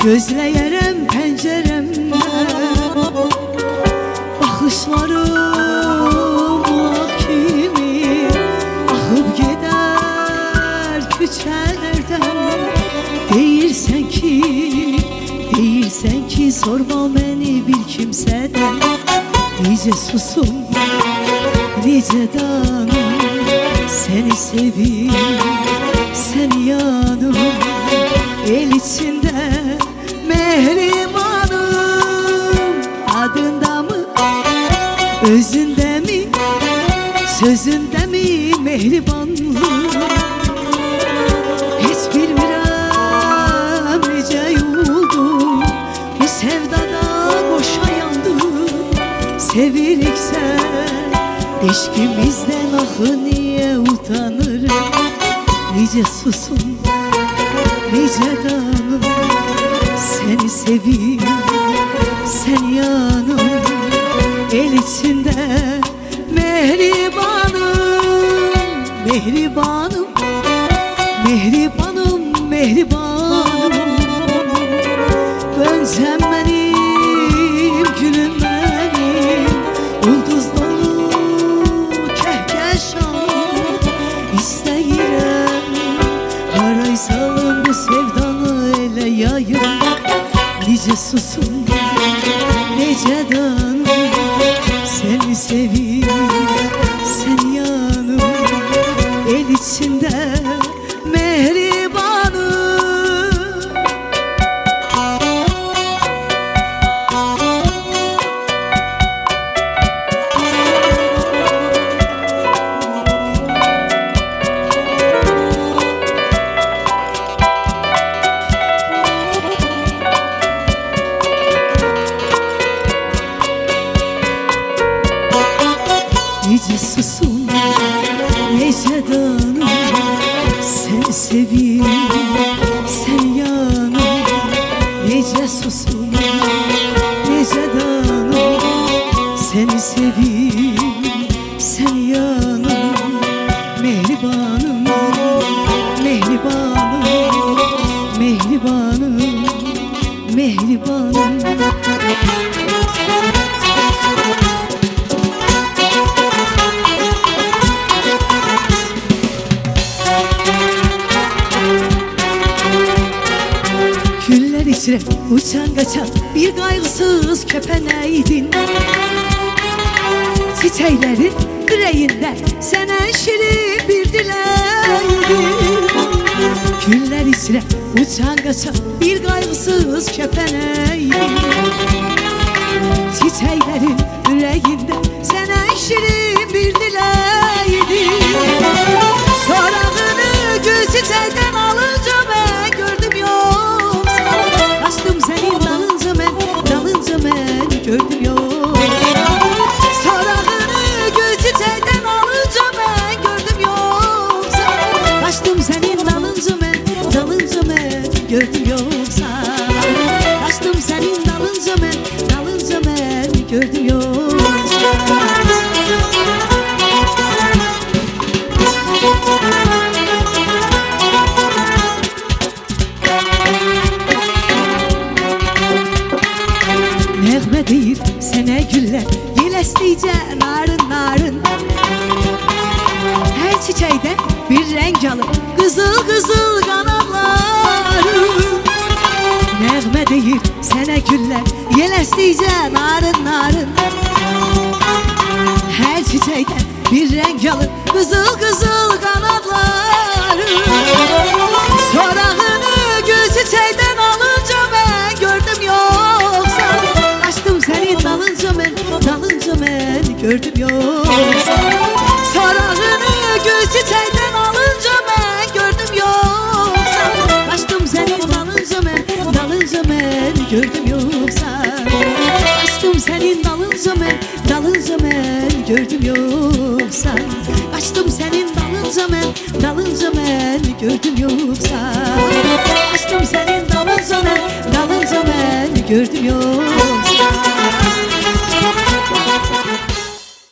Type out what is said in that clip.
gözləyərəm pəncərəmdə. Baxışlarım bulaq kimi axıb gedər küçələrdən. Deyirsən ki sorma məni bir kimsədən. Necə susum, necə danım, səni sevim, sən yanım. El içində mehribanım, adında mı, özündə mi, sözündə mi mehribanlıq? Heç bilmirəm necə yuldum, bu sevdada boşa yandım. Seviriksə eşkimizdən axı niyə utanırım? Necə susum, necə danım, səni sevim, sən yanım. El içində mehribanım, mehribanım, mehribanım, mehribanım. Dönsən mənim, gülüm mənim, ulduz dolu kəhkəşanım. İstəyirəm haraysalım bu sevdanı elə yayım. Necə susum, necə danım, səni sevim, sən yanım. El içində mehribanım. Necə susum, necə danım, səni sevim, sən yanım. Necə susum, necə danım, səni sevim, sən yanım. Mehribanım, mehribanım, mehribanım, mehribanım. Güller içre uçan kaçan bir kaygısız köpeneydin. Çiçeklerin yüreğinde senen şirin bir dileydin. Güller içre uçan kaçan bir kaygısız köpeneydin. Çiçeklerin yüreğinde senen şirin bir dileydin. Sorağını göz çiçekten alınca ben gördüm yok. Açtım senin dalınca ben, dalınca ben gördüm yok. Sorağını göz çiçekten alınca ben gördüm yok. Açtım senin dalınca ben, dalınca ben gördüm yoksa. Açtım senin dalınca ben, dalınca ben gördüm yoksa. Nəğmə deyir sənə güllər, yeləsicə narın narın. Hər çiçəkdə bir rəng alır, qızıl qızıl qanadlarım. Nəğmə deyir sənə güllər, yeləsicə narın narın. Hər çiçəkdə bir rəng alır, qızıl qızıl qanadlarım. Sorağını göz çiçəkdən alınca mən gördüm yoksa. Açtım senin dalınca ben, dalınca ben gördüm yoksa. Sorağını göz çiçekten alınca ben gördüm yoksa. Açtım senin dalınca ben, dalınca ben gördüm yoksa. Açtım senin dalınca ben, dalınca ben gördüm yoksa. Açtım senin dalınca ben, dalınca ben gördüm yoksa. Açtım senin dalınca ben, dalınca ben gördüm yoksa.